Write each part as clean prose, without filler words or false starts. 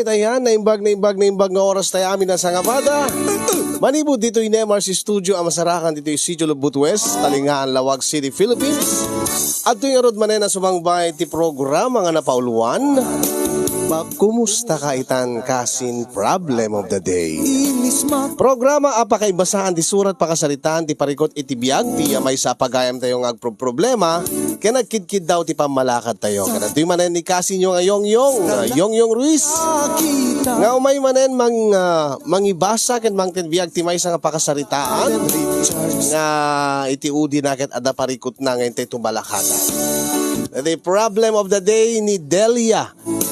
Alright, ayan, naimbag nga oras tayo amin na sa ngabada. Manibod dito yung MRC Studio, ang masarakan dito yung Sitio Lubut West, Talingaan, Lawag City, Philippines. At ito yung arod manen na sumangbay ti programa nga napauluan. Kumusta ka itan kasin problem of the day? Programa apakay basaan ti surat pakasalitan ti parikot iti biyag ti may sa pagayam tayo nga problema kaya nagkidkid daw ti pamalakad tayo. Kaya ito yung manen ni kasin nyo nga Yongyong Ruiz. Nga umay manen mangibasa ken mangten biyag ti may sa nga pakasaritaan nga iti udi na ket ada parikot na ngayon tayo tumalakadan. The problem of the day ni Delia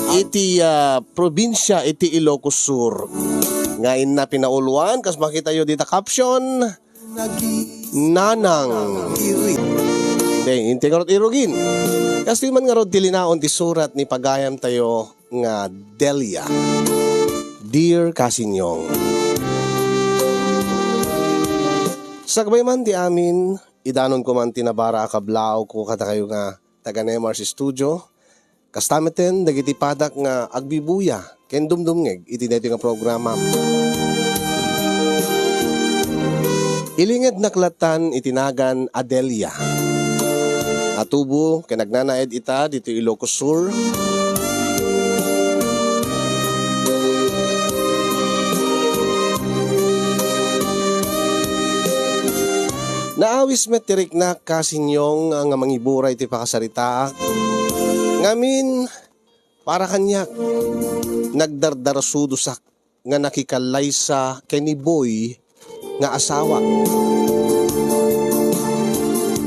iti probinsya iti Ilocos Sur. Ngayon na pinauluan kas makita yo dita caption Nanang inte karot irugin. Kasi man nga rod tilinaon ti surat ni pagayam tayo nga Delia. Dear Kasinyong, sagbay man ti amin idanon ko man tinabara akablao ko kata kayo nga taga MRC Studio. Kastameten dagiti padak nga agbibuya ken dumdumngeg iti daytoy nga programa. Ilinged naklatan itinagan Adelia. Atubo ken nagnanaed ita dito Ilocos Sur. Naawis met tirik na kasinyong nga mangiburay iti pakasaritaak. Ngamin, para kanyak, nagdardarasudusak nga nakikalay sa keniboy nga asawa.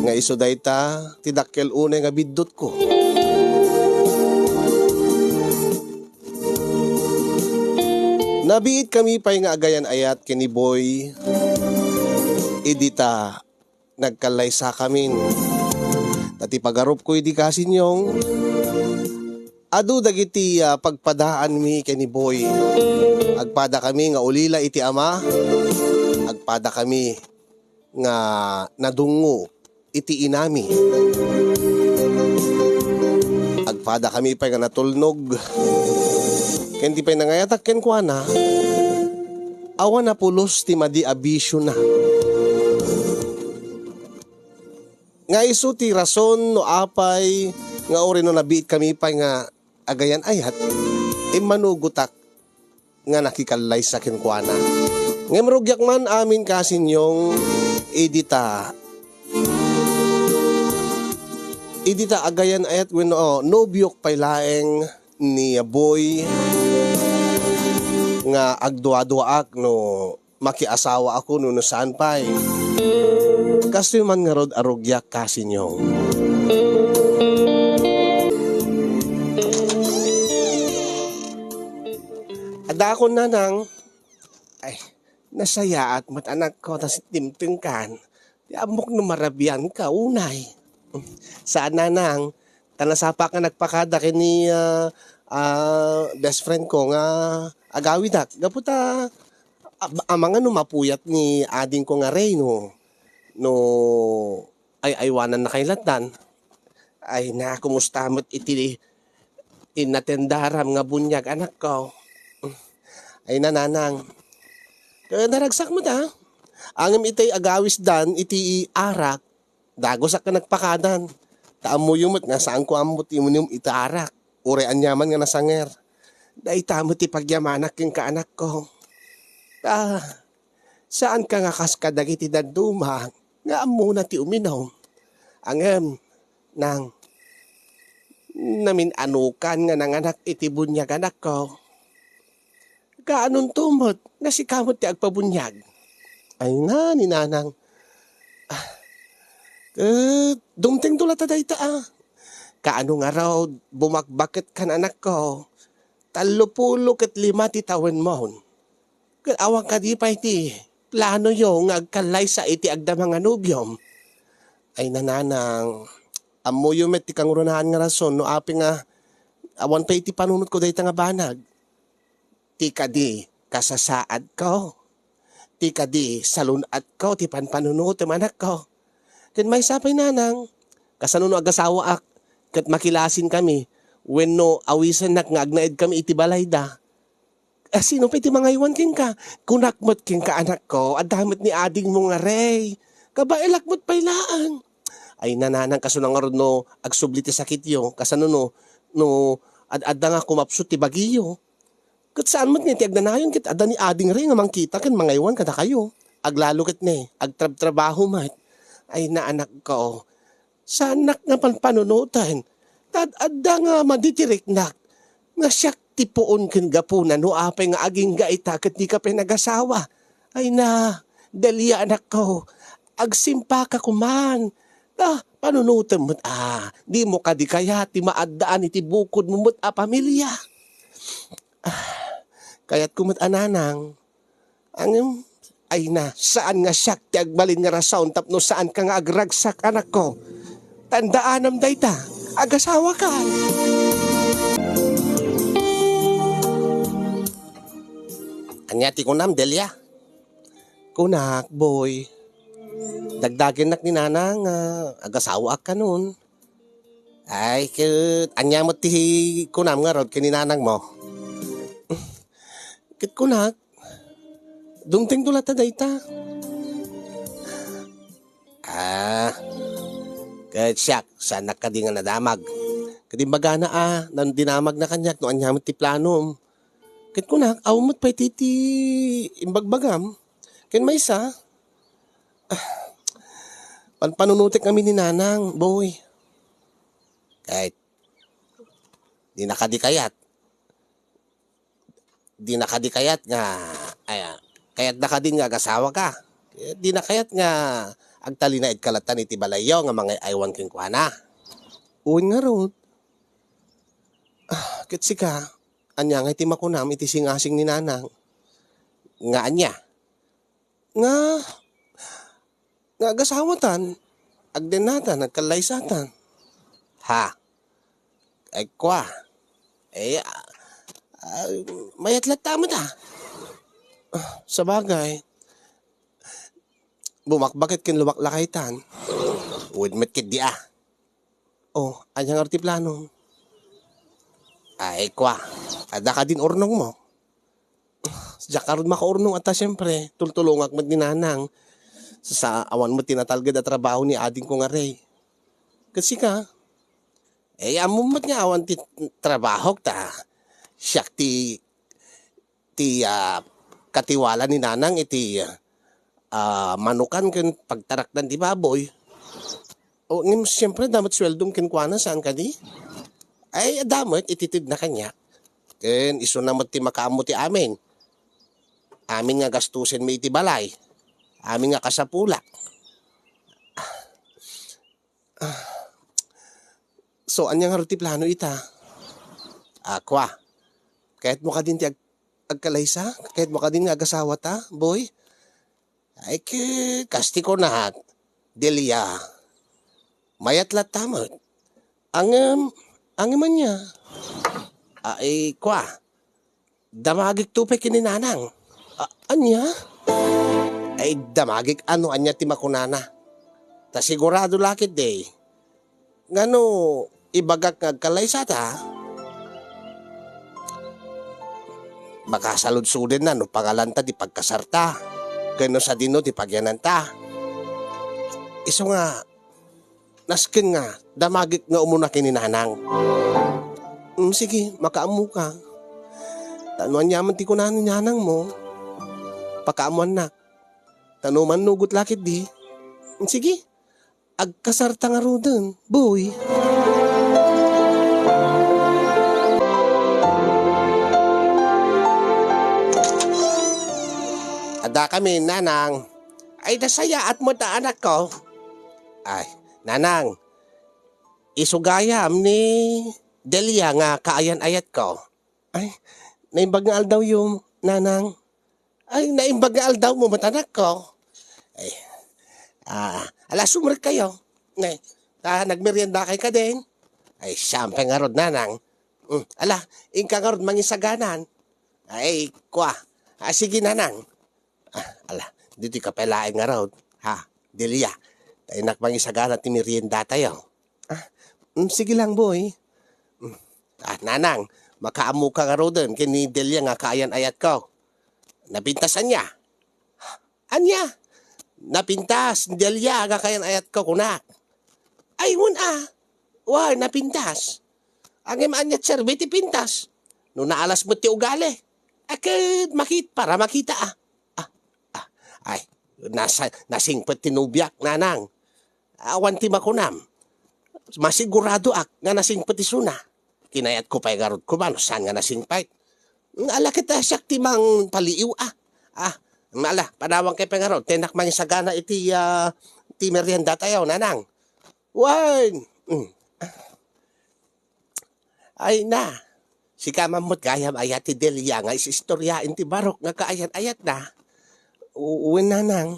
Nga iso dayta, tidakkel une nga biddot ko. Nabiit kami pa'y nga agayan ayat keniboy, idita nagkalay sa kamin. Tati pagarup ko idi kasinyong, adu dagiti pagpadaan mi kani boy. Agpada kami nga ulila iti ama. Agpada kami nga nadungo iti inami. Agpada kami pa nga natulnog. Ken di pa nangayatak ken kuana. Awan na pulos ti madi abisyo na. Nga iso ti rason no apay nga ori no nabiit kami pa nga agayan ayat manugutak nga nakikalay sa kinkwana. Ngayon marugyak man amin kasinyong idita agayan ayat when nobyok pay laeng ni boy nga agdua-duaak no makiasawa ako no saan pay. Kasi man nga rod arugyak kasinyong. Adakon na nang, nasaya at matanak ko tas timtingkan. Di amok no marabian ka, unay. Saan na nang, tanasapa ka nagpakada kini best friend ko nga agawidak. Gaputa, amang ano mapuyat ni ading ko nga Rey no ay aywanan na kay latan. Ay na, kumusta mo't iti inatendaram nga bunyag anak ko. Ay nananang. Naragsak mo ta. Angam itay agawis dan iti arak. Dagosak ka nagpakadan. Taamo yumot nga saan ko amot yung itarak. Urean yaman nga nasanger. Dahil tamot ipagyamanak yung kaanak ko. Saan ka nga kaskadag iti daduma nga amo na ti uminaw. Angam nang namin anukan nga nanganak iti bunyag anak ko. Kaanon tumot nga si kamot ti agpabunyag. Ay na ni nanang. Dumteng tulata dayta Kaano nga raw bumakbakit kan anak ko. 35 ti tawen mo. Awang ka di pa iti plano yung agkalay sa iti agdamang anubyom. Ay nananang. Amo yung met ti kangurunahan nga rason no api nga awan pa iti panunot ko dayta nga banag. Ti kadi kasasaad ko. Ti kadi salunat ko ti panpanunot ti manak ko. Ken may sapay nanang. Kasanuno agasawa ak ket makilasin kami wenno awisan nak nga agnaed kami iti balayda. Sino pa iti mga iwan king ka? Kunakmot king ka anak ko, at damit ni ading mo nga ray. Kabailakmot pailaan. Ay nananang kaso nga ron no, agsubli ti sakit yo, kasano no, ad-adda nga kumapsot ti bagiyo. Kat saan mo't nga ti agnanayon kit adda ni ading ray nga mangkita kan mga iwan kada kayo. Aglalo kit ne, agtrab-trabaho mat. Ay na anak ko, sanak nga panpanunutan. Tad adda nga maditirik na, nga siyak tipuon ken gapuna no apay nga aging gaita ket di ka pinag-asawa. Ay na, Delia anak ko, agsimpa ka kuman. Panunutan mo't di mo ka di kaya ti maaddaan iti bukod mo mo't pamilya. Kaya't kumot ananang, ay na, saan nga siyak ti agbalin nga rason tapno saan ka nga agragsak anak ko. Tandaanam dayta, agasawa ka. Anyati kunam, Delia. Kunak, boy. Dagdagin nak ni nanang, agasawa ka nun. Ay, anya mo ti kunam nga rod kininanang mo. Kit kunak, dumting tulat na dayta. Kahit siyak, sana ka di nga nadamag. Kadimbaga na nan dinamag na kanyak no anya mo ti planom. Kit kunak, awmot pa iti imbagbagam. Ken may isa, panpanunutik kami ni nanang, boy. Kahit, di nakadikayat. Di nakadikayat nga, kayat nakadin nga gasawa ka. Di nakayat nga, agtalinaid kalatan iti balayo nga mga aywan king kuana. Uwin nga rod. Kit sika, anya nga iti makunam iti singasing ni nanang. Nga anya. Nga gasawatan, agdenatan, nagkalaysatan. Ha? Ay kwa. Mayatlat tama ta. Sa bagay, bumakbakit kin lumaklakaitan. Uwid kit di Oh, anyang arti plano. Ay kwa, ada ka din urnong mo. Diyak ka rin makaurnong ata siyempre, tultulungak mo ninanang. Sa awan mo tinatalgad at trabaho ni ading ko nga ray. Kasi ka, amumat nga awan ti trabaho ta. Siyak ti katiwala ni nanang iti manukan ken pagtarakdan ti baboy. O ngim siyempre damat sweldong kinkwana saan ka di? Ay damat ititid na kanya. Ken iso namat ti makaamo ti amin. Amin nga gastusin may iti balay. Amin nga kasapula. So anyang haruti plano ita? Kwa. Kahit mo ka din ti agkalaysa? Kahit mo ka din nga agasawa ta, boy? Ay kasti ko na, Delia. Mayatlat tamot. Ang man niya. Ay kwa. Damagik tupe kininanang. Anya? Ay damagik anya ti makunana. Ta sigurado lakit day. Ngano ibagak ngagkalaysa ta? Baka salud-sudin na no pangalanta di pagkasarta. Kano sa dino di pagyananta. Iso nga, naskin nga, damagik nga umuna kininanang. Sige, makaamu ka. Tanuan yaman ti kunanin nanang mo. Pakaamuan na. Tanuman nugot lakit di. Sige, agkasarta nga ro dun, boy. Ada kami, nanang. Ay, nasaya at mo ta anak ko. Ay, nanang. Isugayam ni Delia nga kaayan-ayat ko. Ay, naimbag nga aldaw yung nanang. Ay, naimbag nga aldaw mo matanak ko. Ay, sumrit kayo. Ay, nagmerienda kay ka din. Ay, siyempre nga rod, nanang. Ingka nga rod mangisaganan. Ay, kwa. Sige, nanang. Dito ka palaing nga rod. Ha, Delia. Tayo nakmangisaganan ti merienda tayo. Sige lang, boy. Nanang, Makaamu ka nga roden, kini Delia nga kaayan ayat ko. Napintasan niya. Anya? Napintas, Delia nga kaayan ayat ko kunak. Ay, Wah, napintas. Ang imaan niya, sir, ti pintas. No naalas mo ti ugali. Akit, para makita Ay, nasingpet tinubyak, nanang. Awan ti makunam. Masigurado nga nasingpet ti suna. Kinayat ko pa'y garod ko man, saan nga nasingpet? Ala kita siyak ti mang paliiw panawang kay pengarod, tenak man sa gana iti merienda tayo, nanang. Wan! Ay na, si kamamot gayam ayat ti Delia nga isistoryain ti barok nga kaayat-ayat na. Uwin nanang.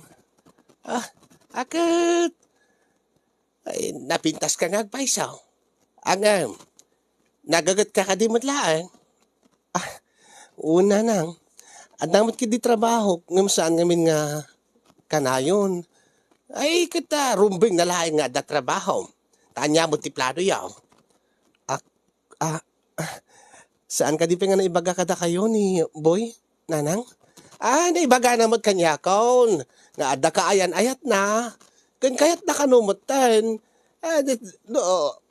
Akit. Ay, napintas ka nga agpaisaw. Ang, nagagat ka kadimutlaan. Uwin nanang. Adamot ki di trabaho, ngam saan ngamin nga kanayon. Ay, kita, rumbing na laing nga da trabaho. Tanya mo ti plano yaw. Saan ka di pa nga naibaga kada kayo ni Boy, nanang? Naibaga na mo't kanya kon. Nga ada kaayan-ayat na. Kan kayat na kanumutan.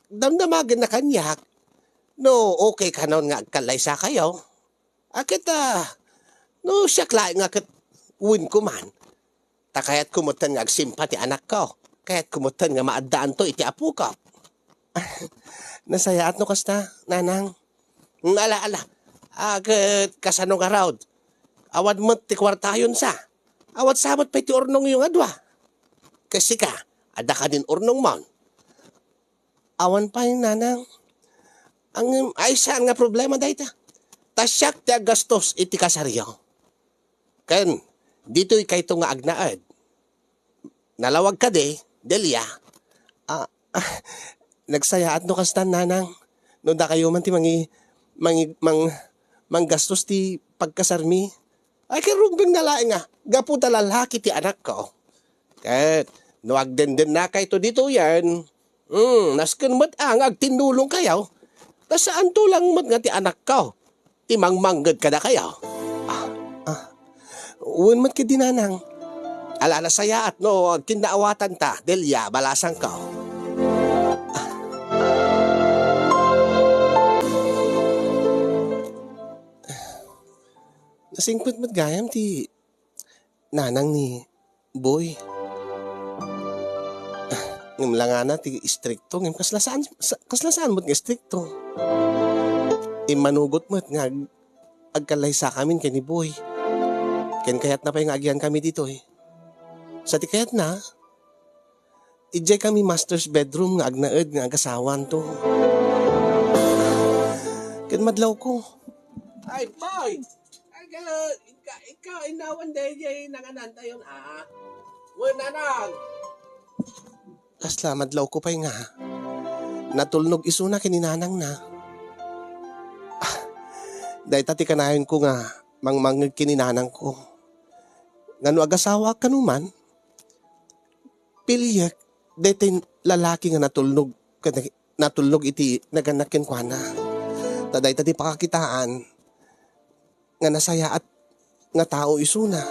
Damdamagin na kanyak. No, okay ka noon nga agkalay sa kayo. Kita, no, siya klaing nga win ko man. Kayat kumutan nga agsimpa ti anak ko. Kayat kumutan nga maadaan to iti apu ko. Nasayaat no kasta, nanang. Ala. Kasano nga raw. Awad mo ti kwartayon sa. Awad sabot pa ti urnong yung adwa. Kasi ka, ada ka din urnong mo. Awan pa yung nanang. Ay saan nga problema dahi ta? Tasyak ti agastos iti kasaryo. Ken, dito'y kay ito nga agnaad. Nalawag ka Delia. Nagsayaat no kastan nanang. No da kayo man ti manggastos ti pagkasarmi. Ay karumbing nalaing nga. Gapu talalaki ti anak ko. Ket, no agden na kay to dito yan. Nasken mat agtinulong kayo. Tas saan tulang mat nga ti anak ko? Ti mangmanggad ka na kayo. Uwan mat ka dinanang. Alala sayaat no, kinaawatan ta, Delia, balasang ko. Nasingpot mat gayam ti nanang ni Boy. Ngam lang na ti istrikto, ngam kaslasaan mo't nga istrikto. Imanugot mo't nga agkalay sa kamin kay ni Boy. Ken kayat na pa yung agyan kami dito Sa ti kayat na, ijay kami master's bedroom nga agnaed nga agasawan to. Ken madlaw ko. Ay, Boy! Ikaw, inawan dahil nanganan tayo nanang. Asla, madlaw ko pa'y nga. Natulnog iso na kininanang na. Dahil tati kanayon ko nga, mangmangag kininanang ko. Ngano agasawa ka numan, pilyak, dahil lalaki nga natulnog iti naganakin kwa na. Taday tati pakakitaan, nga nasaya at nga tao isuna.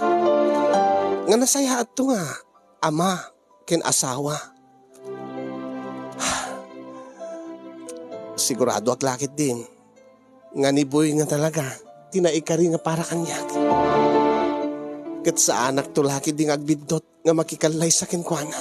Nga nasaya at to nga, ama, ken asawa. Sigurado aglakit din. Nga ni Boy nga talaga, tinaikari nga para kanyak. Kat sa anak to laki ding agbidot nga makikalay sa kinkwana.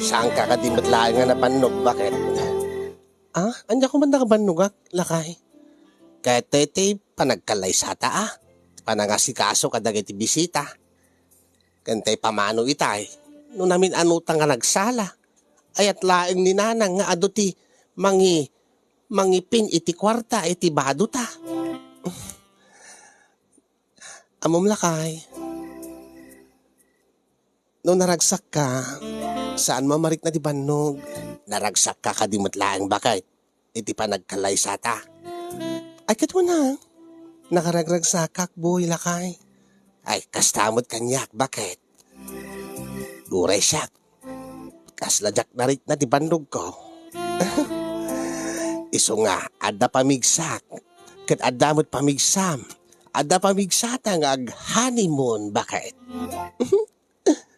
Saan ka kadimot lang nga napanog? Bakit? Anya ko man nakabanugak, lakay. Kahit tete, panagkalay sa ta Panangasikaso kadag iti bisita. Kantay pamano itay. No namin anutang nga nagsala. Ayat laing ni nanang nga ado ti mangipin iti kwarta iti bado ta. Amom lakay. No naragsak ka, saan mamarik na di bannog? Naragsak ka kadimot laang bakit? Iti pa nagkalay sa ta. Ay katwa na, nakaragragsak boy lakay. Ay kastamot kanyak, bakit? Uray siya. Kasladyak na rin na di bannog ko. Iso nga, ada pamigsak. Kat adamot pamigsam. Ada pamigsata nga ag honeymoon, bakit?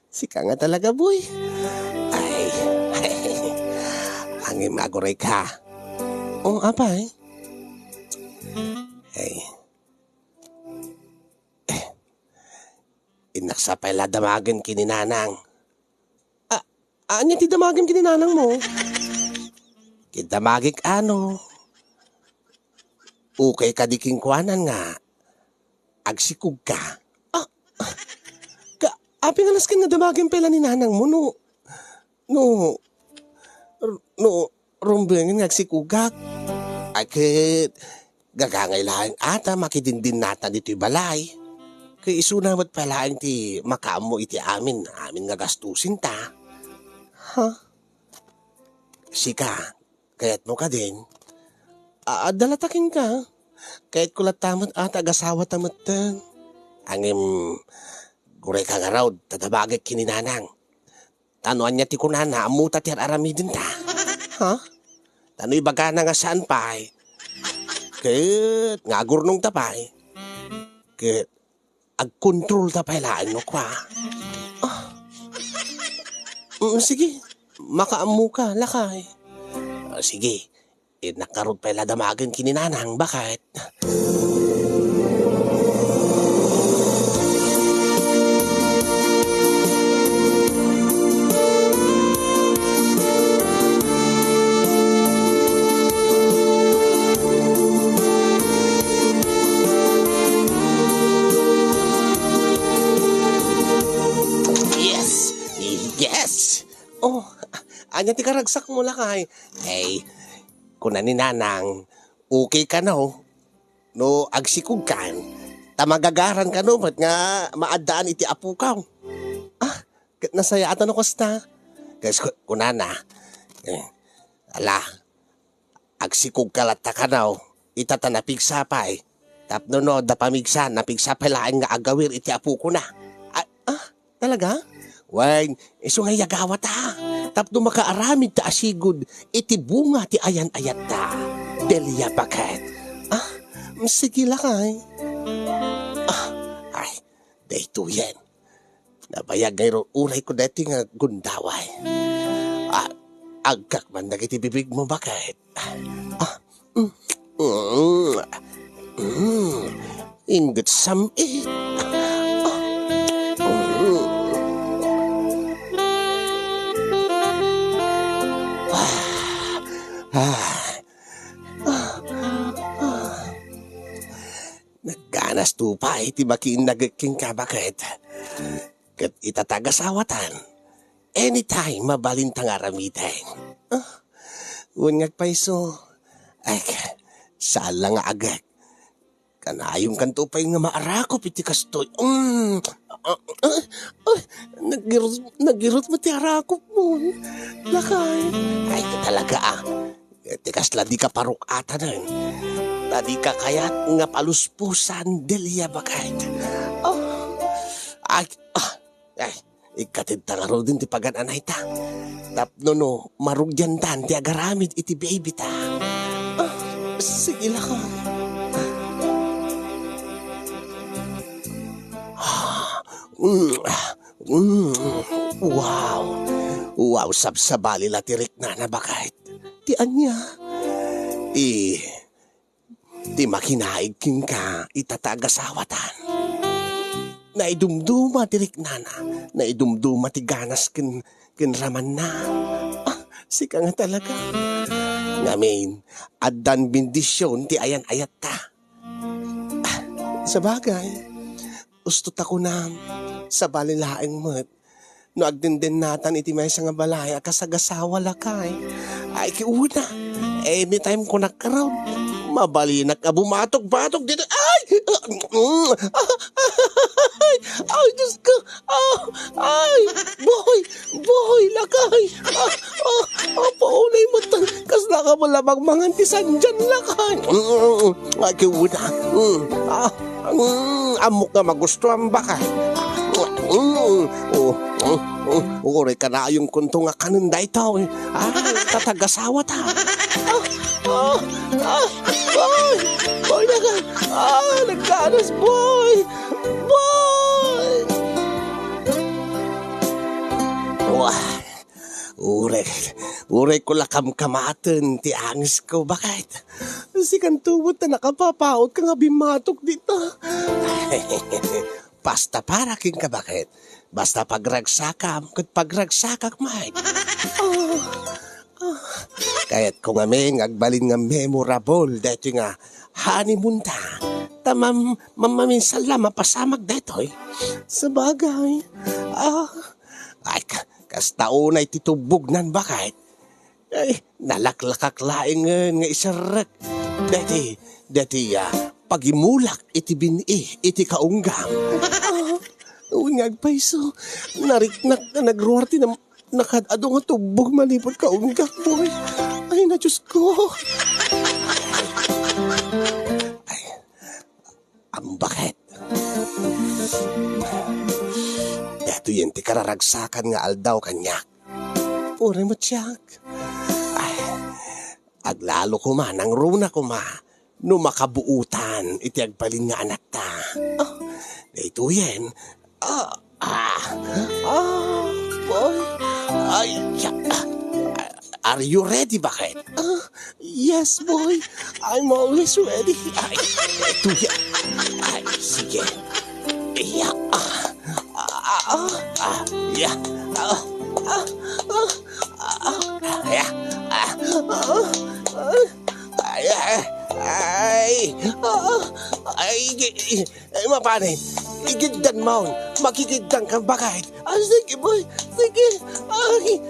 Sika nga talaga, boy. Ay, ang imagoray ka. O, apay. Ay. Inaksapay la damagan kininanang. Anya ti damagan kininanang mo? Kidamagik ano? Ukay kadiking kuanan nga. Agsikug ka. Api nga naskin nga damagin pala ni nanang mo, rumbengin nga agsikugak. Akit, gagangay lang ata makidindin nata dito'y balay. Kaya isunawat pala ang ti makamo iti amin nga gastusin ta. Ha? Sika, kaya't mo ka din. Dalatakin ka. Kaya't kulat tamat ata agasawa tamat tan. Angim, guray ka nga raw, tadabagay kininanang. Tanuan niya ti kunana, amuta ti aramidin ta. Ha? Tano'y baga na nga saan pa ay. Kaya't nga gurnong tapay. Kaya't ag-control tapay laan no kwa. Sige, makaamu ka, lakay. Sige, nakarod pala damagan kininanang, bakit? Anya ti karagsak mo lakay. Hey, kuna ni nanang, okay ka na no agsikug kan. Tamagagaran ka no, ba't nga maadaan iti apu ka. Nasaya ata no kosta. Kasi kuna na, agsikug kalata ka na itata napigsapay. Tapno no, da pamigsa, napigsapay laan nga agawir iti apu ko na. Talaga? Wine, iso nga yagawa ta. Tapno makaaramid ta asigod, iti bunga ti ayan-ayat ta. Delia bakit? Sige lakay. Ay, dahito yan. Nabayag ngayon uray ko dati nga gundaway. Agkak man nagiti bibig mo bakit? Ingot samit. Nagganas tupa iti bakiin nagking ka bakit? Kat itatagassawatan. Anytime mabalintang aramitin. Unyag paiso. Ay, sala nga agak. Kanayong kanto pa yung nga maarakop iti kastoy. Nagirot mo ti arakop mo. Lakay. Ay, talaga Tikas ladi ka parok ata na. Ladi ka kayat nga paluspusan Delia bakit. Ikatid ta nga ro din ti pagananay ta. Tapno no, marugyan tan ti agaramid iti baby ta. Sige ka. Wow, sabsabali la tirik na bakit. Ti anya. Di makinaig king ka itatagassawatan. Naidumduma tirik nana. Naidumduma ti ganas kin raman na. Sika nga talaga. Ngamin, adan bindisyon ti ayan-ayat ta. Sa bagay, ustot ako na sa balilaing mo't no agdenden natan iti may nga balay kasagasawa lakay. Ay kiuna, anytime ko nakaraw, mabalinak ka bumatok-batok dito. Ay! Ay, Diyos ko! Ay! Boy! Lakay! Paunay mo ta! Kas nakamalabang mga tisan dyan, lakay! Ay, kiuna! Amok na magustuhan ba ka? Uray ka na yung kunto nga kanunday tao. Tatagasawa ta. Boy na ka. Nagkanas, boy. Uray ko lakam kamatan, ti angis ko, bakit? Si kantubot na nakapapaot ka nga bimatok dito. Basta para king ka, bakit? Basta pagragsakam, kat pagragsakak, Mike. Kaya't kung aming agbalin nga memorable, dito nga honeymoon ta. Tamam, mamaminsan lang mapasamag dito, eh. Sa bagay. Ay, kastaon ay titubog nan, bakit? Ay, nalaklakaklaing nga isarak. Dati, pagimulak iti bini, iti kaunggam. Unyag paiso, nariknak na nagruwarti na nakadado nga tubog malipot kaunggam, boy. Ay, na Diyos ko. Ay, ang bakit? Dato yan ti kararagsakan nga aldaw kanyak. Ure mo tiyak. Ay, aglalo ko ma, nang runa ko ma, no makabuutan, iti agbalin nga anak ta. Ito yan. Boy. Ay, are you ready, bakit? Yes, boy. I'm always ready. Ay, ito yan. Ay, sige. Yeah. Yeah. Ay, mapanin. Igigdan mo. Makikigdan kang bakit? Sige, boy. Sige. Boy.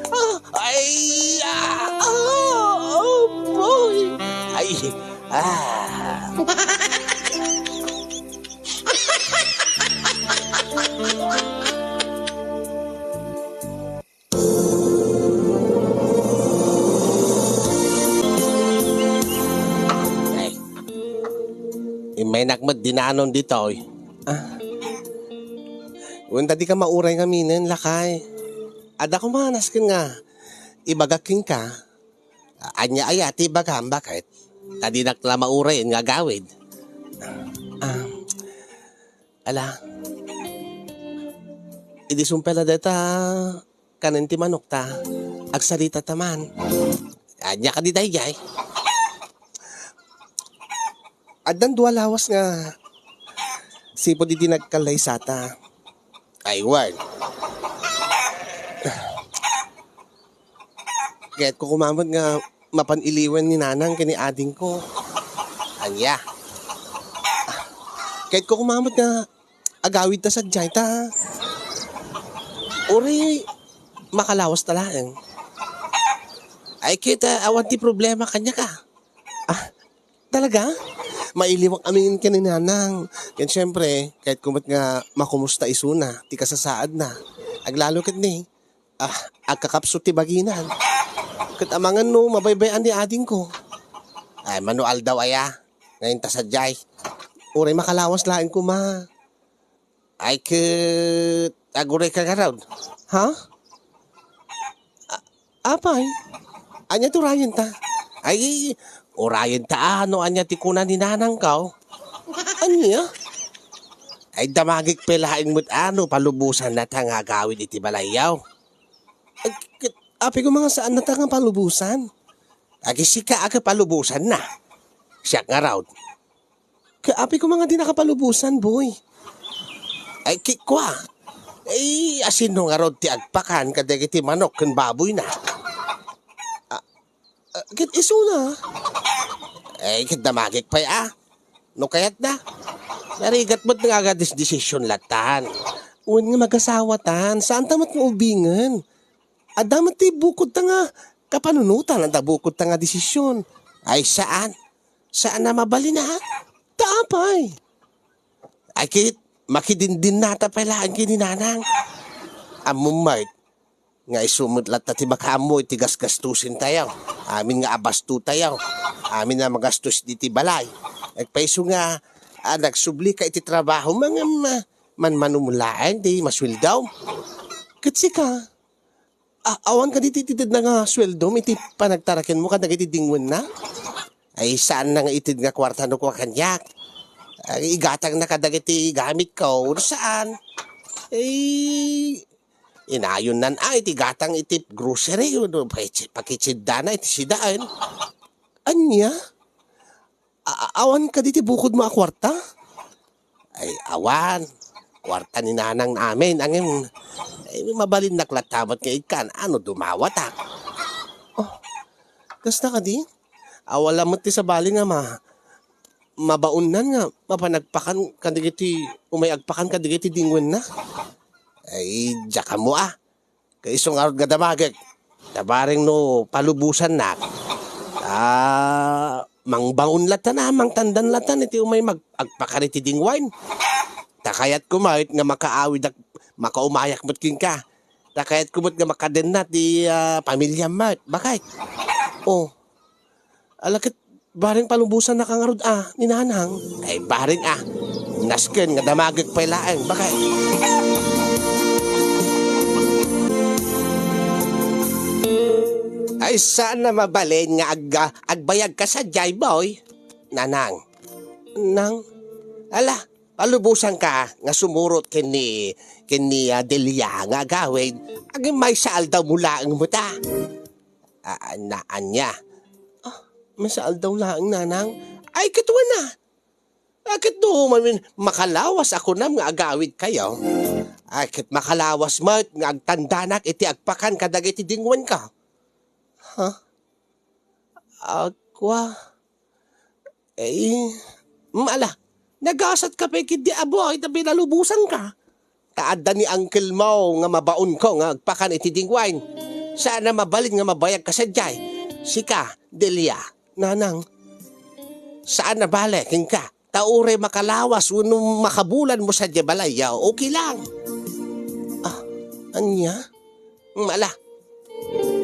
May nakmat dinanon dito, eh. Wanda di ka mauray nga minin, lakay. Ada ko manas kin nga. Ibagaking ka. Anya ayati bagam, bakit? Tadi nakla mauray nga gawid. Ala. Idisumpela deta kanan ti manok ta. Agsalita taman. Anya ka di dayay. Adan dua lawas nga sipo di nagkalay sata. Ay, wal. Kaya't ko kumamot nga mapaniliwan ni nanang kini ading ko. Anya. Kaya't ko kumamot nga agawid ta sa dyan ta. Uri, makalawas talaan. Ay, kita awan ti problema kanya ka. Talaga? Mailiwak amingin ka ni nanang. Yan syempre, kahit kumot nga makumusta isuna, ti kasasaad na. Aglalo kat ni, agkakapso ti baginan. Kat amangan no, mabaybayan di ading ko. Ay, manual daw aya. Ngayon tasadyay. Uray makalawas lain ko ma. Ay, kat aguray ka karawd. Ha? Apay? Anya to Ryan ta? Ay, orayan ta ano anya ti kunan ni nanang kaw. Anya? Ay damagik pelaing mo't ano palubusan na tanga gawin iti balayaw. Api ko mga saan na tanga palubusan? Agisika aga palubusan na. Siya nga raw. Api ko mga di nakapalubusan, boy. Ay kikwa. Ay asin no nga raw ti agpakan kadagi ti manok kan baboy na. Kit iso na. Eh, kit damagik pa No kayat na. Narigat mo't nga agadis desisyon latan. Uwan nga mag-asawatan, saan tamat nga ubingan? Adamat ti bukod ta nga, kapanunutan ang tabukod ta nga desisyon. Ay saan? Saan na mabalin ha? Taapay. Ay kit, makidindin nata pala ang kininanang. Amumart, nga isumutlat na ti baka mo itigas-gastusin tayo. Amin nga abasto tayo. Amin na magastos di ti balay. Nagpaiso nga, nagsubli ka iti trabaho mga manmanumulaan di masweldaw. Katsi ka, awan ka dititid na nga sweldo, iti panagtarakin mo ka nagitidingwan na? Ay saan na nga itid nga kwarta no kwa kanyak? Ay igatang na kadagiti gamit ko, saan? Ay inayon nan iti gatang iti grocery, pakitsidda na iti sidaan. Anya? Awan ka diti bukod mo a kwarta? Ay awan, kwarta ni nanang namin, ang mabalin naklatamat nga ikan, ano dumawat ha? Oh, kas na ka di? Awala mo ti sa bali nga mabaunan nga, mapanagpakan kadigiti, umayagpakan kadigiti dingwen na. Ay, diyaka mo kaisong arod nga damagag, tabaring no palubusan na. Mangbangon latan na, mangtandan latan, iti umay magpakariti dingwain. Takayat kumait nga makaawid makaumayak mo't king ka. Takayat kumot nga makadenat di pamilya mat. Bakit? Oh, alakit baring palubusan na kangarod ni nanang. Ay baring nasken nga damagag pailaan. Bakit? Ay saan na mabalin nga agbayag ka sa jay boy? Nanang. Nang? Ala, palubusan ka nga sumurot kini Delia nga gawin. Aging may saal daw mula ang muta. Naan niya. May saal daw laang nanang? Ay katuwa na. Akit do makalawas ako na nga agawid kayo. Akit makalawas mo nga agtandanak iti agpakan kadag iti dingwan ka. Ha? Aqua? Ala, nagasat ka pa ikid di aboy na binalubusan ka. Kaada ni uncle mo nga mabaon ko nga agpakan iti dingwain. Sana mabalin nga mabayag ka sa jay. Sika, Delia, nanang. Saan na balikin ka? Taure makalawas unong makabulan mo sa jebalayaw. Okay lang. Anya? Ala.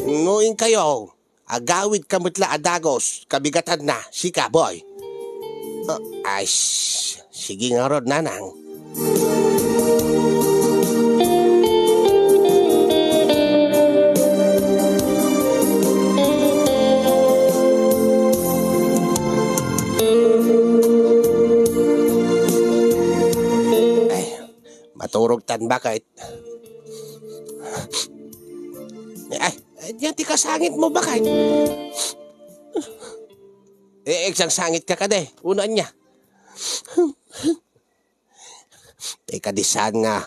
Nuing kayo, agawid kamutla adagos, kabigatan na, sika boy. Ay, sige nga rod nanang. Ay, maturog tan bakit? Yan ti kasangit mo ba kahit? Eksang sangit ka de. Unan niya. Teka di saan nga.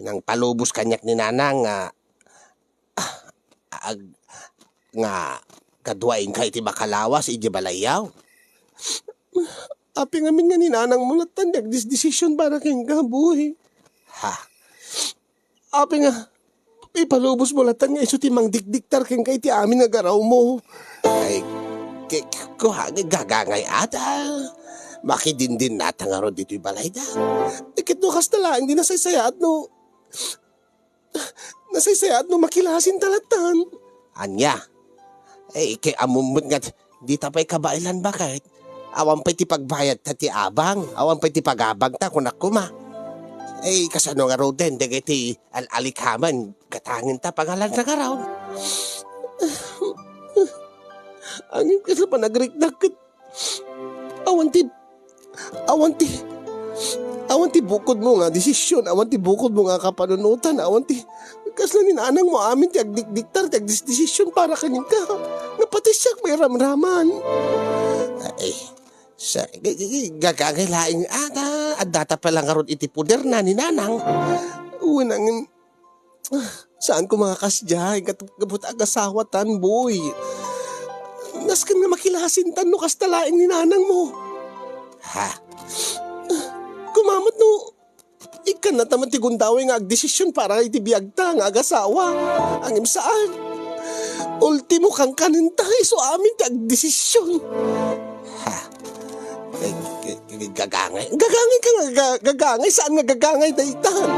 Nang palubos kanyak ni nanang nga kadwain ka iti makalawas iti balayaw. Api ngamin nga ni nanang mo natandag decision para keng gabuhi. Ha? Api nga ipalubos mo latan nga iso ti mang dikdiktar keng kay ti amin nga garaw mo. Ay, gagangay ata. Makidindin nata nga ron dito'y balay da. Ikit no kastala, hindi nasaysayaat no. Nasaysayaat no makilasin talatan. Anya? Kay amumot nga, di tapay kabailan bakit? Awan pa'y ti pagbayad ta ti abang. Awan pa'y ti pagabang ta kunak kuma. Kasano nga ro din, dagiti alikhaman, katangin ta pangalan na nga raw. Angin ka sa panagriknakit. Awan ti bukod mo nga desisyon, awan ti bukod mo nga kapanunutan, awan ti kasla ni nanang mo amin ti agdikdiktar, ti agdisisyon para kanin ka. Napati siya may ramraman. Gagagalaing at data pa lang karon iti puder na ni nanang. Unang, saan ko mga kasjay, gabot agasawatan, boy. Naskan nga makilasin tan no kastalaing ni nanang mo. Ha? Kumamot no, Ikan na taman ti gundawi nga agdesisyon para iti biyagta nga agasawa. Ang imsaan. Ultimo kang kanintay so amin ti agdesisyon. Ha? Gagangay? Gagangay ka nga, gagangay? Saan nga gagangay daytan?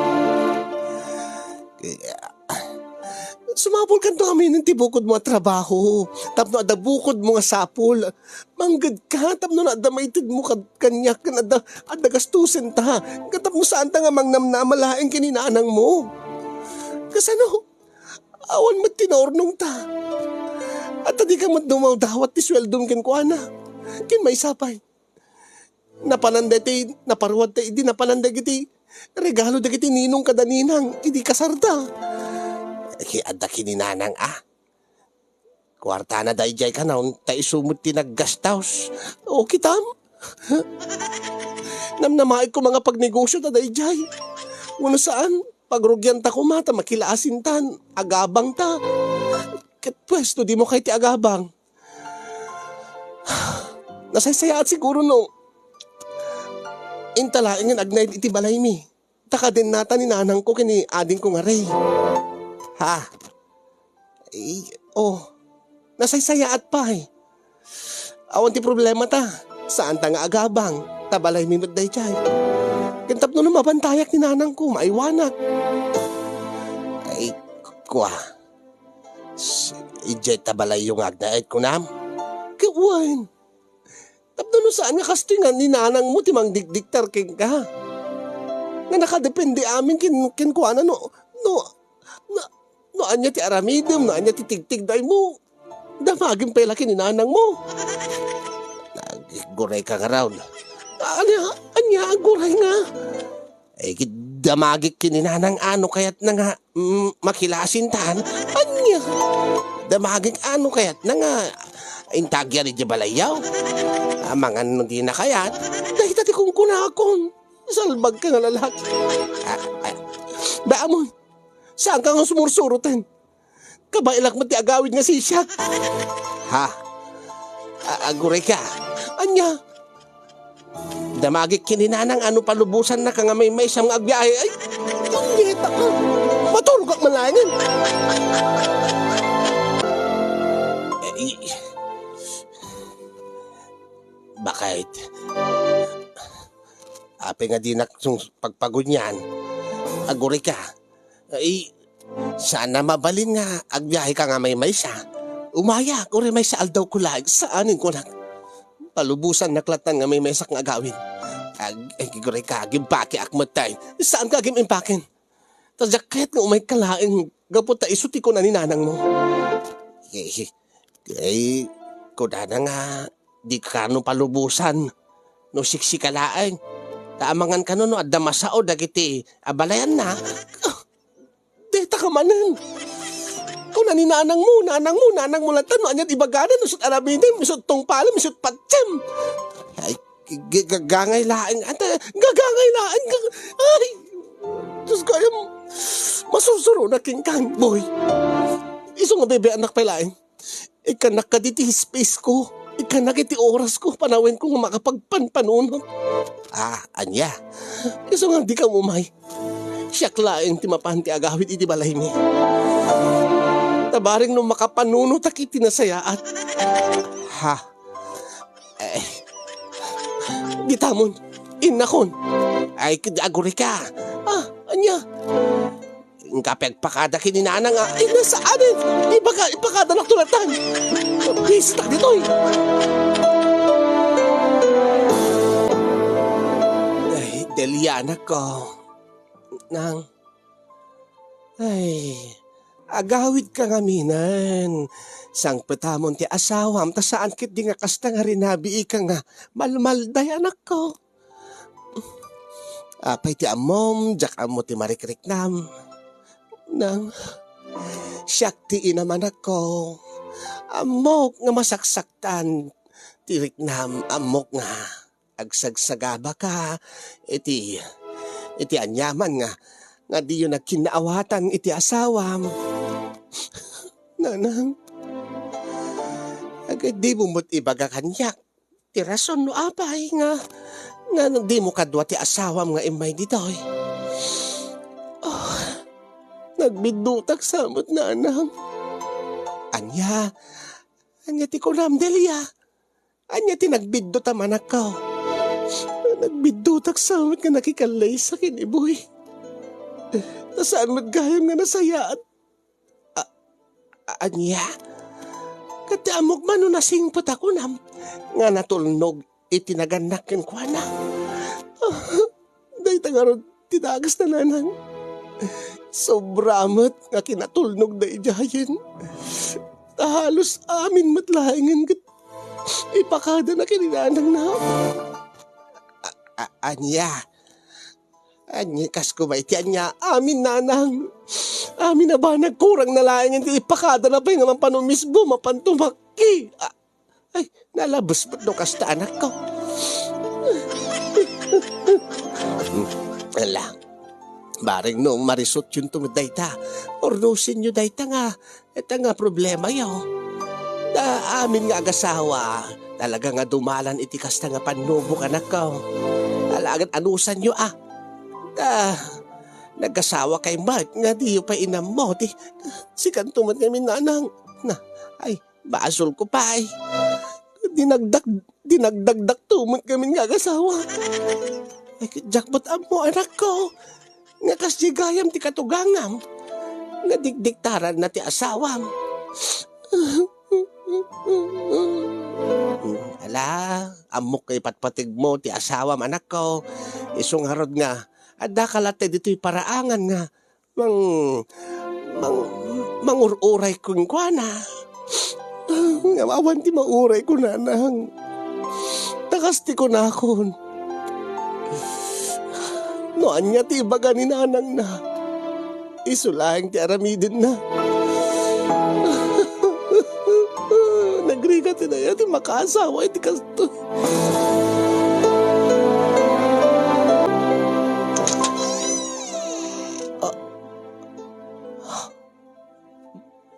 Sumapol kan to kami ng tibukod mo trabaho. Tapno ada bukod mo nga sapol. Manggad ka, tapno na ada maitid mo kanyak, ada gastusin ta. Katap mo saan ta nga mangnamnamalaing kininanang mo. Kasano, awan mat tinornong ta. At adi ka mat dumaw dawat ti sweldong kinkwana. Kin may sapay. Napananday ti, naparuwad ti, idi napananday iti. Regalo da kiti ninong kadaninang, idi kasarta. Ada kininanang kwarta na dayjay ka na, tayo sumut tinaggastaws. O kitam. Namnamaik ko mga pagnegosyo ta dayjay. Wano saan, pagrugyan ta kumata, makilaasin tan, agabang ta. Ket pwesto di mo kay ti agabang. Nasaysaya at siguro no. Intalaingin agnay iti balay mi. Taka din nata ni nanang ko kini ading ko nga ray. Ha? Nasaysaya at pa eh. Awan ti problema ta. Saan ta nga agabang? Tabalay mi mat dayjay. Kintap no mabantayak ni nanang ko, maiwanak. Ay, kwa. Ijay tabalay yung agnaet ko nam. Kawan. Tapno no saan nga kastingan ni nanang mo timang dikdiktar king ka. Nga nakadepende amin kin kuana no anya ti aramidem, no anya ti tigtig day mo. Damagin pa laki ni nanang mo. Naguray ka nga raw. Anya, guray nga. Damagik kininanang ano kaya't na nga makilasin tan. Anya, damagik ano kaya't na nga intagya ni Jabalayaw. Mga ano di na kayat. Dahil tati kong kunakon. Salbag ka nga lalaki. Baamon, saan ka nga sumursurutin? Kabailak mo ti agawid nga siya. Ha? Aguray ka. Anya? Damagik kininanang ano palubusan na ka nga may siyang agbiyahe. Ay, kunyeta ka. Matulog ak malangin. Bakit? Ape nga di na pagpagod niyan. Aguray ka. Sana mabalin nga. Agbiyahe ka nga may siya. Umaya, kore may sa aldaw ko lang. Saanin ko lang. Palubusan naklatan nga may sak nga gawin. Aguray ka, gimpake akmat tayo. Saan ka gimpakin? Tajakit nga umay kalaing. Gapot ta isuti ko na ni nanang mo. Kudana nga. Di ka no palubusan. No siksikalaing. Taamangan ka no adda masao dagiti abalayan na. Deta ka manan. Kung naninanang mo lang tano, anyat ibaganan, nusot arabinin, nusot tongpalam, nusot patsem. Ay, gagangay laing, gagangay laing, ay, Diyos ko, masusuro na kingkang, boy. Iso nga bebe anak pa laing, ikanak ka diti space ko, ikanak iti oras ko, panawin ko nga makapagpanpanunod. Anya, iso nga di ka umay. Siyak laing timapahan ti agawid iti balay mi. Tabaring nung makapanunod aki tinasayaat. Ha? Gitamon, inakon. Ay, aguri ka. Anya? Ang kapagpakada kininanang ay nasaanin. Ipakada naktulatan. Bistak dito'y. Ay, Deliana ko. Agawid ka nga minan. Sang petamon ti asawam, ta saan kit di nga kasta nga rinabi ka nga malmalday anak ko. Apay ti amom, jak amo ti marikrik nam. Nang siyak ti inaman ako. Amok nga masaksaktan. Tirik nam, amok nga. Agsagsagaba ka. Iti anyaman nga. Nga di yun nagkinaawatan iti asawam. Nanang, agad di mo mo't ibaga kanyak. Ti rason no apay nga di mo kadwa ti asawam nga imay ditoy. Nagbidutak samot na anang. Anya ti kunam Delia. Anya ti nagbidot ang anak ko. Nagbidutak samot nga nakikalay sa kiniboy. Nasaan mo't gayam nga nasayaan. Anya, kati amok man no nasingpot ako nam. Nga natulnog itinaganak yung kwa na. Day tangarod tinagas na nanang. Sobramat nga kinatulnog na ijayin. Halos amin matlahingan kat ipakada na kininanang na. Anya kas ko ba iti anya amin nanang. Amin na ba nagkurang na lahingan ti ipakada na ba yung mga panumisbo mapantumaki. Ay nalabos ba't no kasta anak ko. Ala, baring no marisot yun tong dayta. Ornusin nyo dayta nga. Ito nga problema yaw. Da amin nga agasawa. Talaga nga dumalan iti kasta nga panubok anak ko. Alagan anusan nyo Da nagasawa kay Mark nga di pa inam mo. Si kantumat kami nanang. Ay basol ko pa ay. Dinagdagdak tumot kami nga agasawa. Ay, jackpot mo anak ko. Nga kasjigayam ti katugangam. Nga digdiktaran na ti asawam. Ala, amok kay patpatig mo ti asawam anak ko. Isong harod nga. Adda kalate dito'y paraangan nga. Mangururay kong kwa na. Nga awan ti mauray ko nanang. Takasti ko na akon. Noan niya ti baga ni nanang na. Isulahing ti aramidin na. Nagriga ti na yan ti makasawa iti kasto.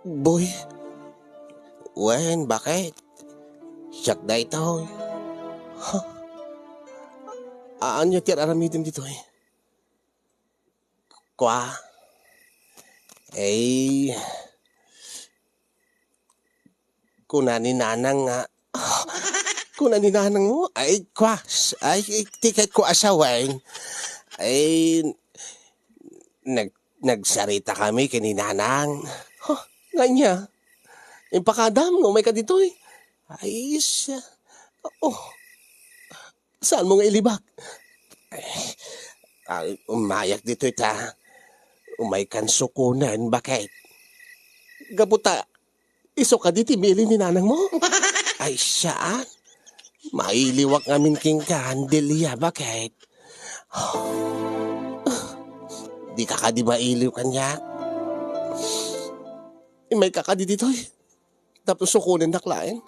Boy. Wen, bakit? Siyak na ito. Niya ti aramidin dito eh. Kwa. Kunani nanang nga. Kunani nanang mo? Ay, kwa. Ay, tiket ko asawain. Ay, nagsarita kami kininanang. Nganya. Impakadam mo, may ka dito eh. Ay, siya. Saan mo nga ilibak? Umayak dito ita. Umay kan sukunan, bakit? Gabuta, iso ka diti mili ni nanang mo? Ay saan? Mailiwak ngamin king Delia, bakit? Di ka di mailiw kanya? May kakadi dito eh. Tapos sukunan naklain.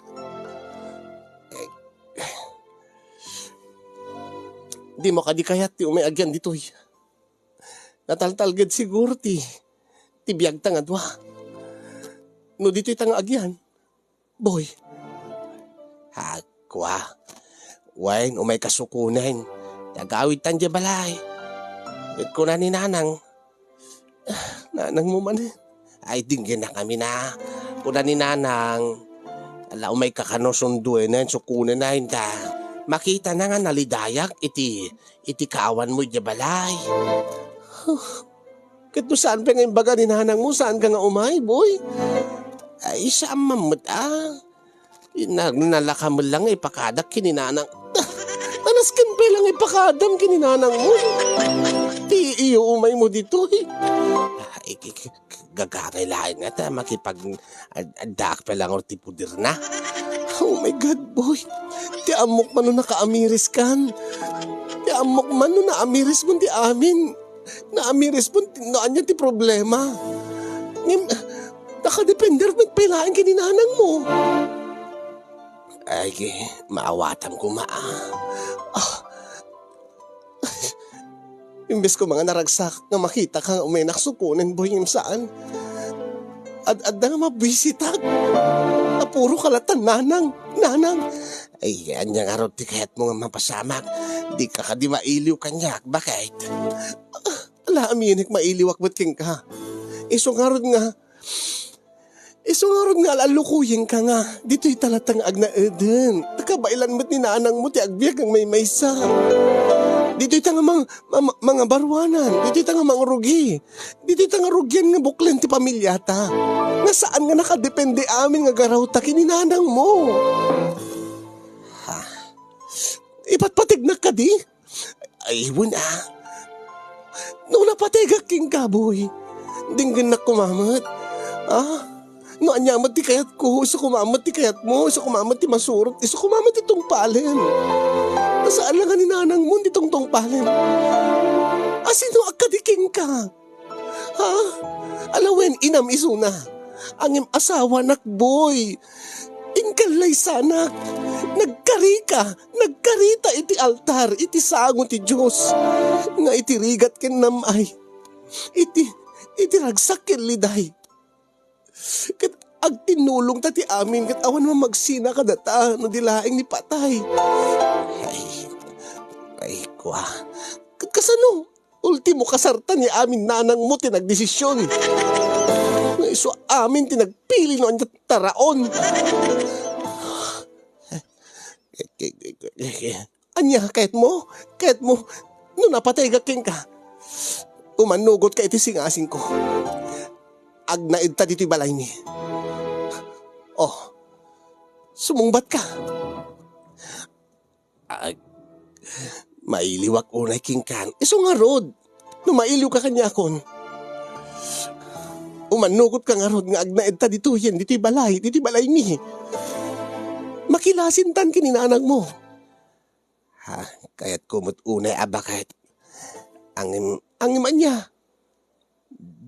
Di mo kadi kayat ti umay agyan dito eh. Nataltalgad siguro ti biyag tangad wa. No dito'y tanga agyan. Boy. Kwa. Wain, umay kasukunan. Nagawid tan di balay. Wait ko na ni nanang. Nanang mo man eh. Ay dinggin na kami na. Kuna ni nanang. Ala umay kakanosunduin na sukunan na hinta. Makita na nga nalidayak iti kawan mo di balay. Kato saan pa ngayon baga ni nanang mo? Saan ka nga umay, boy? Ay, saan mamut Nalaka mo lang ipakadak kininanang. Tanaskan pa lang ipakadam kininanang mo. Ti iyo umay mo dito eh. Ay, gagangay lahat nga ta. Makipag-adak pa lang or tipudir na. Oh my God, boy. Ti amok man no nakaamiris kan. Ti amok man no naamiris mo ti amin. Naamiris po, naan niya ti problema. Nakadepender magpilaan kininanang mo. Ay, maawatam ko Imbes ko mga naragsak na makita kang umenak sukunin boy yung saan. Ad nga mabisitag. Puro kalatan nanang. Ay, yan yung araw ti kahit mo nga mapasamak. Di ka di mailiw kanyak. Bakit? Ala, aminik mailiwak ba't king ka? Iso nga ron nga alukuyin ka nga. Dito'y talatang agna eden. Takabailan mo't ni nanang mo ti agbyag ang may maysa. Dito'y tanga mga barwanan. Dito'y tanga mga rugi. Dito'y tanga rugyan nga buklen ti pamilyata. Nga saan nga nakadepende amin nga garaw ta kininanang mo. Ipatpatig na ka di? Ay, wala. No napatigak king kaboy. Dinggan na kumamat. No anyamat ti kayat ko. Isa kumamat ti kayat mo. Isa kumamat ti masurot. Isa kumamat ti tungpalin. Nasaan lang ka ni nanang mo ditong tungpalin? Sino akadiking ka? Alawen inam isuna. Ang asawa nakboy. Ingkalay sanak. Nagkarita iti altar, iti sangon ti Diyos. Nga iti rigat ken namay. Iti ragsak ken liday. Kat agtinulong ta ti amin, kat awan mo magsina ka data, no dilaeng ni patay. Ay, kwa. Kat kasano? Ultimo kasartan ni amin nanang mo tinagdesisyon. Iso amin tinagpili no anya taraon. Anya, kahit mo, no napatay gaking ka. Umanugot ka iti singasing ko. Agnaid ta dito'y balay ni. Sumungbat ka. Mailiwak unay kingkan. Iso nga rod, no mailiw ka kanya kon. Umanugot ka nga rod nga agnaid ta dito'y balay ni. Makilasin tan kininanag mo. Kaya't kumot unay abakit. Ang iman niya.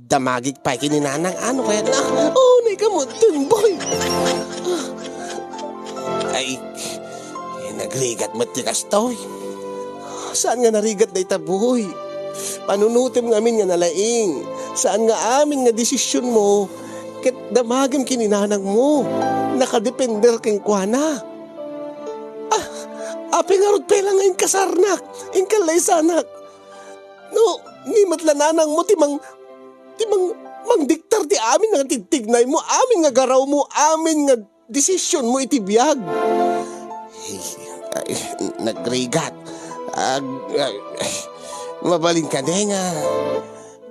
Damagig pa kininanang ano kaya na. Unay ka mo dun boy. Ay, nagligat mo tikas to'y. Saan nga narigat day taboy? Panunutim nga amin nga nalaing. Saan nga amin nga desisyon mo? Ket damagim kininanang mo. Nakadepender keng kuana. Api nga rod pela nga inkasarnak. Inkalay sanak. No, ni matlananang mo timang diktar ti amin nga titignay mo. Amin nga garaw mo. Amin nga desisyon mo itibiyag. Nagrigat. Mabalin ka na nga.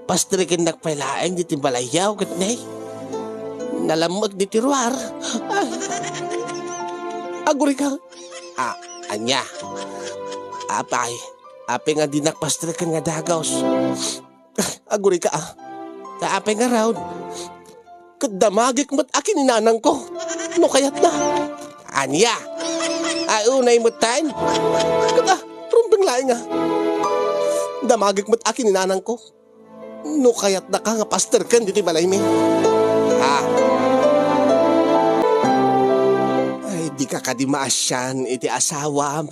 Pastrikin nagpailaeng di timbalayaw kat na nalamot di tiruar. Aguri ka. Anya. Apay nga di nakpastrikan nga dagaws. Aguri ka Kaapay nga raw. Kadamagik mo't akin inanang ko. No kayat na. Anya. Unay mo't tayo. Rumbing laing nga. Damagik mo't akin inanang ko. No kayat na ka nga pastrikan dito balay mi. Di ka kadimaasyan iti asawa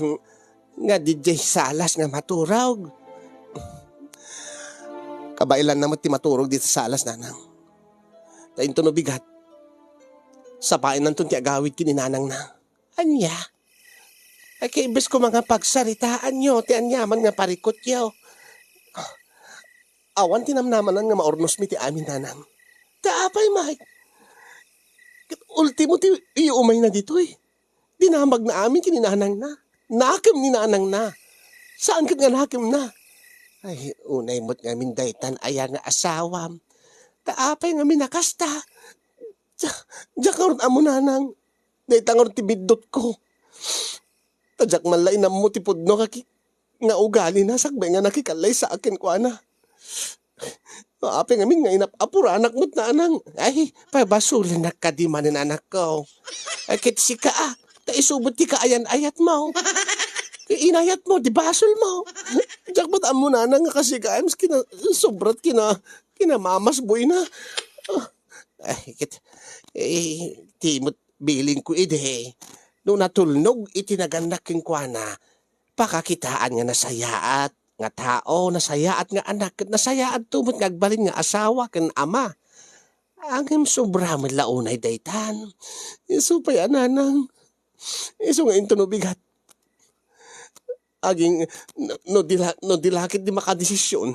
nga DJ salas nga maturog. Kabailan naman ti maturog dito salas nanang. Tayin to no bigat. Sapain nanton ti agawid kininanang na. Anya? Ay kaibes ko mga pagsaritaan nyo ti anyaman nga parikot yaw. Awan tinamnamanan nga maornos mi ti amin nanang. Kaapay Mike. Ultimo ti iumay na dito Dinamag na amin kininanang na. Nakim ni nanang na. Saan ka nga nakim na? Ay, unay mo't nga min daytan aya nga asawam. Taapay nga minakasta. Diyak nga ron amo nanang. Daytan nga ron tibidot ko. Tadyak man lain na mo tipudno nga ugali na. Sagbay nga nakikalay sa akin ko ana. Apay nga min nga inapapuranak mo't nanang. Ay, pabasulin na kadimanin anak ko. Ay, kitsi ka taisubot ti kaayan-ayat mo. Inayat mo, di basol mo. Diyak ba't amo na nga kasi kaims sobrat kinamamas boy na. Timot biling ko ide. Nung natulnog itinaganak king kuana, pakakitaan nga nasayaat nga tao, nasayaat nga anak, nasayaat tumot nga agbalin nga asawa ken ama. Angem sobra man launay daytan. Isu pay ananang. Isu nga into no bigat. Aging no dilakit di makadesisyon.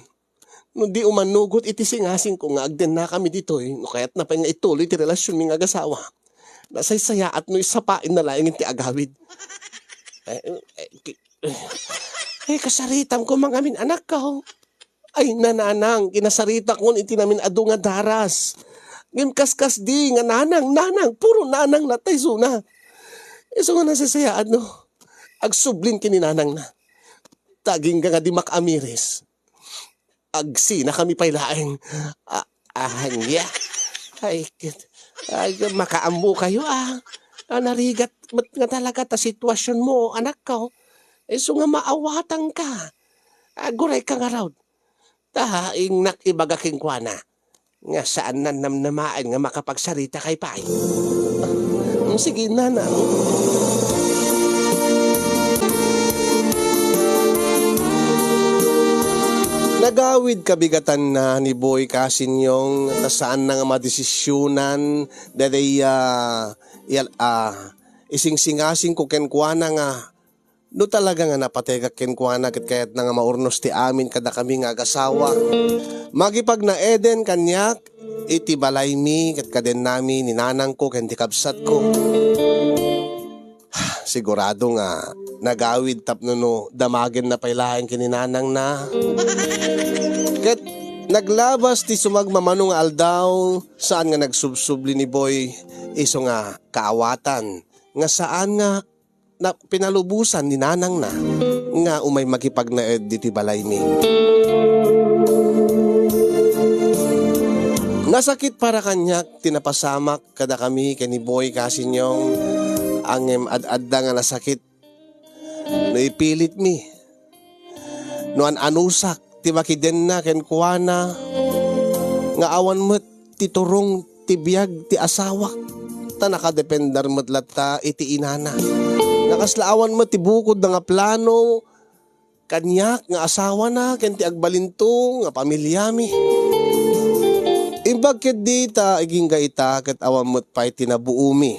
No di umanugot iti singasing ko nga agden na kami dito no kaya't na pa nga ituloy ti relasyon mi nga agasawa. Nasaysaya at no isapain na laing iti agawid. Kasaritam ko mga min anak ka. Ay nananang, kinasarita ko iti namin adu nga daras. Ngim kaskas di nga nanang, puro nanang na tayo suna. So nga nasasayaan no, agsublin kininanang na. Taging nga di makamiris. Agsi na kami pailaeng. Hangya. Ay, makaambo kayo narigat nga talaga ta sitwasyon mo, anak ka. So nga maawatan ka. Guray ka nga raw. Tahaing nakibagaking kwa na. Nga saan na namnamain nga makapagsarita kay Pai. Sige, nanang. Nagawid kabigatan na ni Boy Casinyong saan na nga madesisyonan daday ising-singasing ko kenkwana nga no talaga nga napatega kenkwana ket kayat na nga maurnos ti amin kada kami nga agasawa. Magipag na Eden kanyak iti balay mi ket kaden nami ni nanang ko ken ti kabsat ko. Sigurado nga nagawid tapno no damagen na pailaeng kininanang na. Ket naglabas ti sumagmamano nga aldaw saan nga nagsubsubli ni Boy iso nga kaawatan nga saan nga na pinalubusan ni nanang na nga umay makipagnaed diti balay mi. Nasakit para kanyak tinapasamak kada kami ken ni Boy Casinyong angem ad-adda nga nasakit no ipilit mi no anusak ti makiden na ken kuana nga awan met ti turong ti biag ti asawa ta nakadependar met latta iti inana nakaslaawan met ti bukod nga plano kanyak nga asawa na ken ti agbalinto nga pamilya mi. Imbag ket dita iging gaita ket awan met pay tinabuumi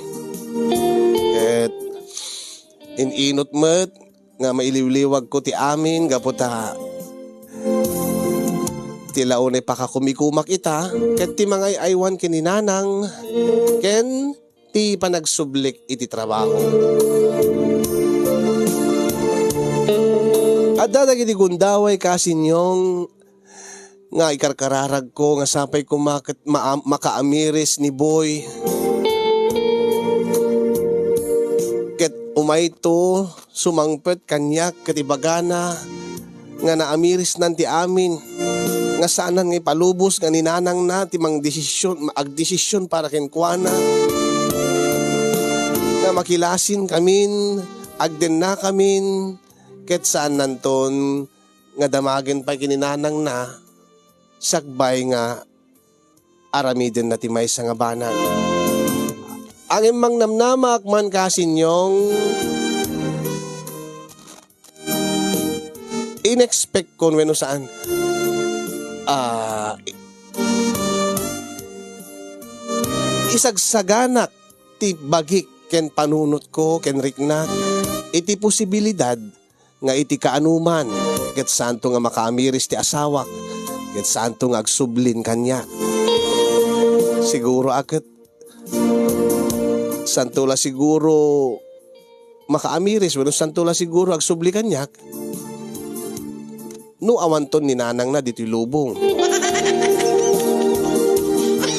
ket ininot met nga mailiwliwag ko ti amin gaputa ti launay pakakumikumak ita ket ti mga aywan kininanang ken ti panagsublik iti trabaho. Adda dagiti gundaway Casinyong nga ikarkararag ko nga sapay ko makaamiris ni Boy. Ket umayto sumangpet kanyak ket ibagana nga naamiris nanti amin nga saanan nga ipalubos nga ninanang na ti mang desisyon agdesisyon para ken kuana nga makilasin kamin agden na kamin ket saan nanton nga damagen pa kininanang na sakbay nga aramiden na ti maysa nga banag. Ang imang namnamak man Casinyong inexpect kon wenno saan isagsaganak ti bagik ken panunot ko ken riknak iti posibilidad nga iti kaanuman ket santo nga makaamiris ti asawak ket santo nga agsublin kanya. Siguro aket santo la siguro makaamiris wenno santo la siguro agsubli kanyak no awanton ni nanang na dito'y lubong.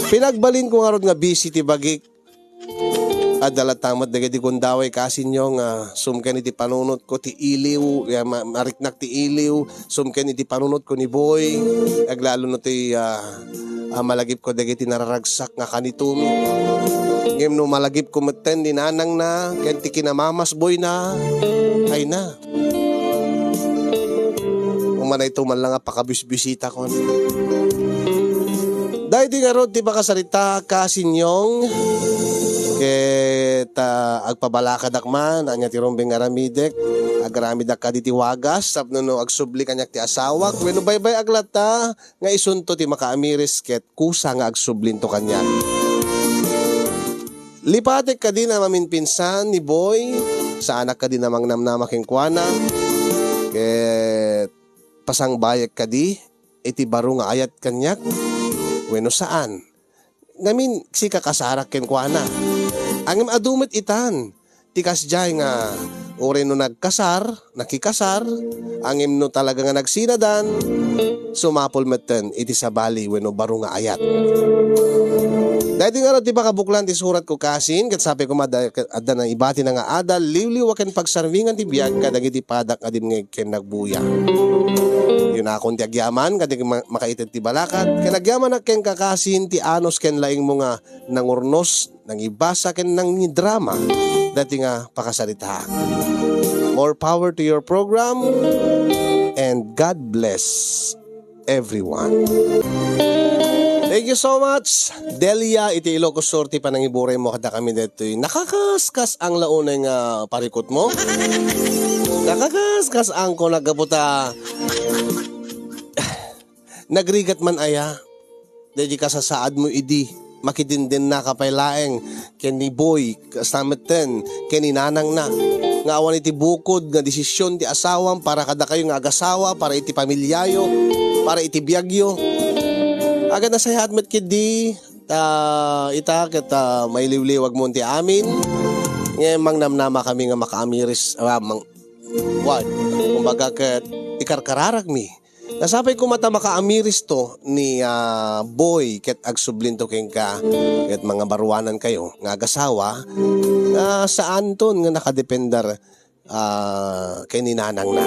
Pinagbalin ko nga ron nga busy ti bagik adala tamat dagiti gundaway Casinyong sumken iti panunot ko ti iliw mariknak ti iliw sumken iti panunot ko ni Boy aglalo no ti malagip ko dagiti nararagsak nga kanitumi ngem no malagip ko metten di nanang na ken ti kinamamas Boy na ay na umanay tuman lang pakabisbisita kon dahil di nga ron ti pakasarita Casinyong ket agpabalakad akman anya ti rombeng aramidek agramidak ka diti wagas tapno no agsubli kanyak ti asawak wenno baybay aglata nga isunto ti makaamiris ket kusa nga agsublin to kanyak. Lipatek ka din na maminpinsan ni Boy sa anak ka din namang namnamaking kuana ket pasangbayek ka di iti baro nga ayat kanyak, wenno saan. Ngamin si kakasarak ken kuana. Angem adumit itan, tikas jay nga ore no nakikasar, angem no talaga nga nagsinadan, sumapol meten iti sabali wenno baro nga ayat. Dahil nga ti pakabuklan ti surat ko kasin, kat sabi ko adda na ibati na nga adal, liwliw aken pagsarvingan ti biyag kadag iti padak adim nga ken nagbuya. Yun na akong ti agyaman, kadag makaited ti balakat, ken agyaman na ken kakasin ti anos ken laing mo nga nangurnos, nangibasa ken nang drama, dati nga pakasarita. More power to your program, and God bless everyone. Thank you so much. Delia, iti Ilocos Sur, ti panangibure mo kada kami dito. Nakakaskas ang launay nga parikot mo. Nakakaskas ang ko nagabuta. Nagrigat man aya. Dahil ka sa saad mo idi. Makitindin na kapaylaeng. Ken ni boy, kasameten. Ken ni nanang na. Nga awan iti bukod, nga desisyon ti asawam para kada kayo nga agasawa, para iti pamilyayo, para iti biyagyo. Agad na sa hatmet kidi ita ket may liwliwag mo ti amin. Ngayon mangnamnama kami nga makaamiris kumbaga ket ikarkararag mi. Nasapay ko mata makaamiris to ni boy ket agsublinto ken ka ket mga baruanan kayo nga agasawa saan ton nga nakadependar kay ninanang na.